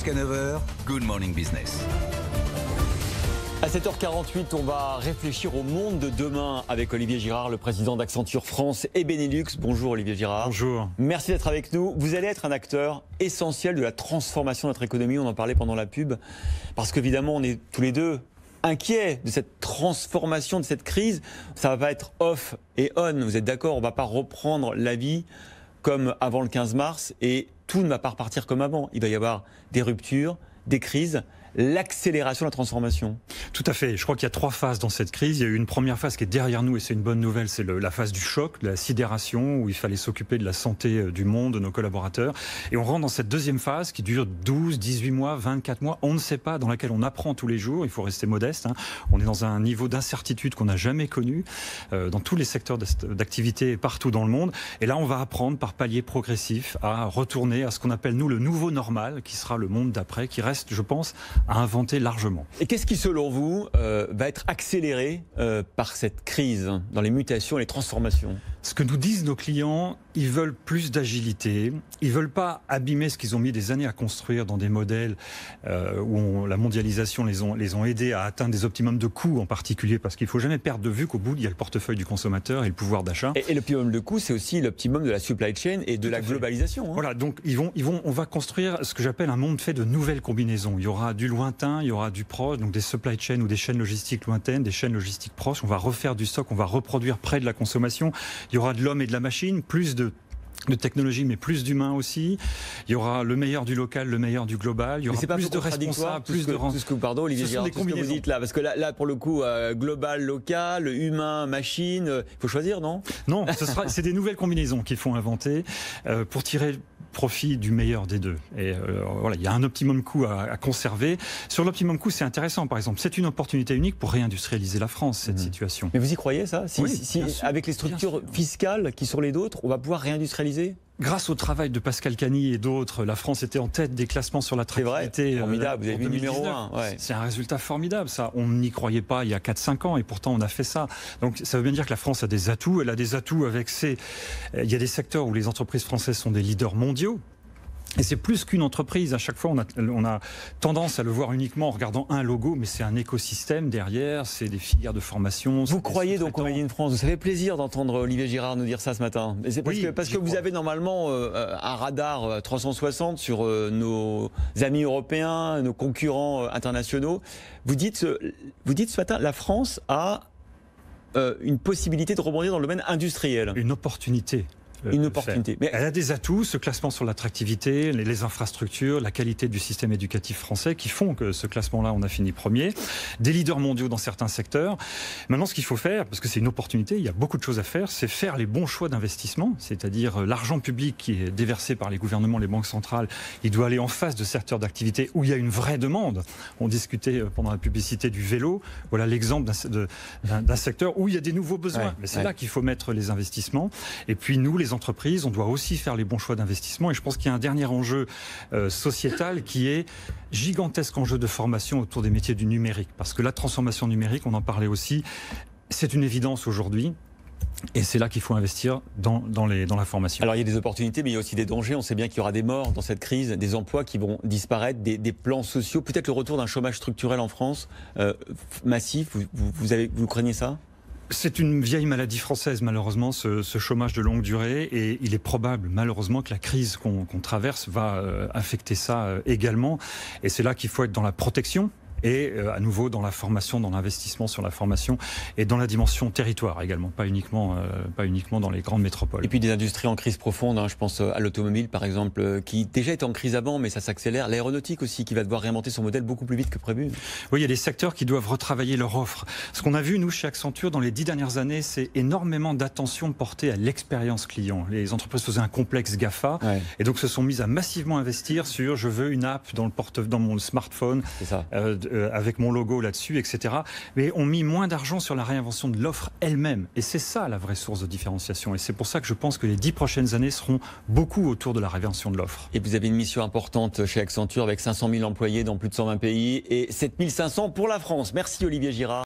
Jusqu'à 9h, Good Morning Business. À 7h48, on va réfléchir au monde de demain avec Olivier Girard, le président d'Accenture France et Benelux. Bonjour Olivier Girard. Bonjour. Merci d'être avec nous. Vous allez être un acteur essentiel de la transformation de notre économie. On en parlait pendant la pub. Parce qu'évidemment, on est tous les deux inquiets de cette transformation, de cette crise. Ça va pas être off et on. Vous êtes d'accord? On va pas reprendre la vie comme avant le 15 mars et tout ne va pas repartir comme avant. Il va y avoir des ruptures, des crises. L'accélération de la transformation. Tout à fait. Je crois qu'il y a 3 phases dans cette crise. Il y a eu une première phase qui est derrière nous et c'est une bonne nouvelle, c'est la phase du choc, de la sidération, où il fallait s'occuper de la santé du monde, de nos collaborateurs. Et on rentre dans cette deuxième phase qui dure 12, 18 mois, 24 mois, on ne sait pas, dans laquelle on apprend tous les jours, il faut rester modeste. On est dans un niveau d'incertitude qu'on n'a jamais connu dans tous les secteurs d'activité partout dans le monde. Et là, on va apprendre par paliers progressifs à retourner à ce qu'on appelle, nous, le nouveau normal, qui sera le monde d'après, qui reste, je pense, à inventer largement. Et qu'est-ce qui, selon vous, va être accéléré par cette crise dans les mutations et les transformations? Ce que nous disent nos clients, ils veulent plus d'agilité, ils veulent pas abîmer ce qu'ils ont mis des années à construire dans des modèles où la mondialisation les ont aidés à atteindre des optimums de coûts en particulier, parce qu'il faut jamais perdre de vue qu'au bout, il y a le portefeuille du consommateur et le pouvoir d'achat. Et l'optimum de coût, c'est aussi l'optimum de la supply chain et de la globalisation. Voilà, donc on va construire ce que j'appelle un monde fait de nouvelles combinaisons. Il y aura du lointain, il y aura du proche, donc des supply chains ou des chaînes logistiques lointaines, des chaînes logistiques proches. On va refaire du stock, on va reproduire près de la consommation. Il y aura de l'homme et de la machine, plus de technologie, mais plus d'humains aussi. Il y aura le meilleur du local, le meilleur du global. Il y aura plus de responsables, plus de tout ce que, pardon, Olivier Girard, tout ce que vous dites là, parce que là pour le coup, global, local, humain, machine, il faut choisir, non? Non, c'est des nouvelles combinaisons qu'il faut inventer pour tirer profit du meilleur des deux. Et voilà, il y a un optimum coût à conserver. Sur l'optimum coût, c'est intéressant, par exemple. C'est une opportunité unique pour réindustrialiser la France, cette situation. Mais vous y croyez, ça? Si avec les structures fiscales qui sont les nôtres, on va pouvoir réindustrialiser? Grâce au travail de Pascal Cagny et d'autres, la France était en tête des classements sur l'attractivité. C'est vrai, formidable, vous avez vu numéro 1. Ouais. C'est un résultat formidable, ça. On n'y croyait pas il y a 4-5 ans et pourtant on a fait ça. Donc ça veut bien dire que la France a des atouts. Elle a des atouts avec il y a des secteurs où les entreprises françaises sont des leaders mondiaux. Et c'est plus qu'une entreprise. À chaque fois, on a tendance à le voir uniquement en regardant un logo, mais c'est un écosystème derrière, c'est des filières de formation. Vous croyez donc au Made in France? Ça fait plaisir d'entendre Olivier Girard nous dire ça ce matin. C'est parce que vous avez normalement un radar 360 sur nos amis européens, nos concurrents internationaux. Vous dites ce matin, la France a une possibilité de rebondir dans le domaine industriel. Une opportunité. Une opportunité. Mais elle a des atouts, ce classement sur l'attractivité, les infrastructures, la qualité du système éducatif français qui font que ce classement-là, on a fini premier. Des leaders mondiaux dans certains secteurs. Maintenant, ce qu'il faut faire, parce que c'est une opportunité, il y a beaucoup de choses à faire, c'est faire les bons choix d'investissement, c'est-à-dire l'argent public qui est déversé par les gouvernements, les banques centrales, il doit aller en face de secteurs d'activité où il y a une vraie demande. On discutait pendant la publicité du vélo. Voilà l'exemple d'un secteur où il y a des nouveaux besoins. Ouais, mais c'est là qu'il faut mettre les investissements. Et puis nous, les entreprises, on doit aussi faire les bons choix d'investissement. Et je pense qu'il y a un dernier enjeu sociétal qui est gigantesque enjeu de formation autour des métiers du numérique. Parce que la transformation numérique, on en parlait aussi, c'est une évidence aujourd'hui. Et c'est là qu'il faut investir dans la formation. Alors il y a des opportunités, mais il y a aussi des dangers. On sait bien qu'il y aura des morts dans cette crise, des emplois qui vont disparaître, des plans sociaux, peut-être le retour d'un chômage structurel en France, massif. Vous craignez ça? C'est une vieille maladie française, malheureusement, ce chômage de longue durée. Et il est probable, malheureusement, que la crise qu'on traverse va affecter ça également. Et c'est là qu'il faut être dans la protection. Et à nouveau dans la formation, dans l'investissement sur la formation et dans la dimension territoire également, pas uniquement dans les grandes métropoles. Et puis des industries en crise profonde, je pense à l'automobile par exemple, qui déjà était en crise avant, mais ça s'accélère. L'aéronautique aussi, qui va devoir réinventer son modèle beaucoup plus vite que prévu. Oui, il y a des secteurs qui doivent retravailler leur offre. Ce qu'on a vu, nous, chez Accenture, dans les 10 dernières années, c'est énormément d'attention portée à l'expérience client. Les entreprises faisaient un complexe GAFA, et donc se sont mises à massivement investir sur « je veux une app dans mon smartphone ». C'est ça. Avec mon logo là-dessus, etc. Mais on mis moins d'argent sur la réinvention de l'offre elle-même. Et c'est ça la vraie source de différenciation. Et c'est pour ça que je pense que les 10 prochaines années seront beaucoup autour de la réinvention de l'offre. Et vous avez une mission importante chez Accenture avec 500 000 employés dans plus de 120 pays et 7 500 pour la France. Merci Olivier Girard.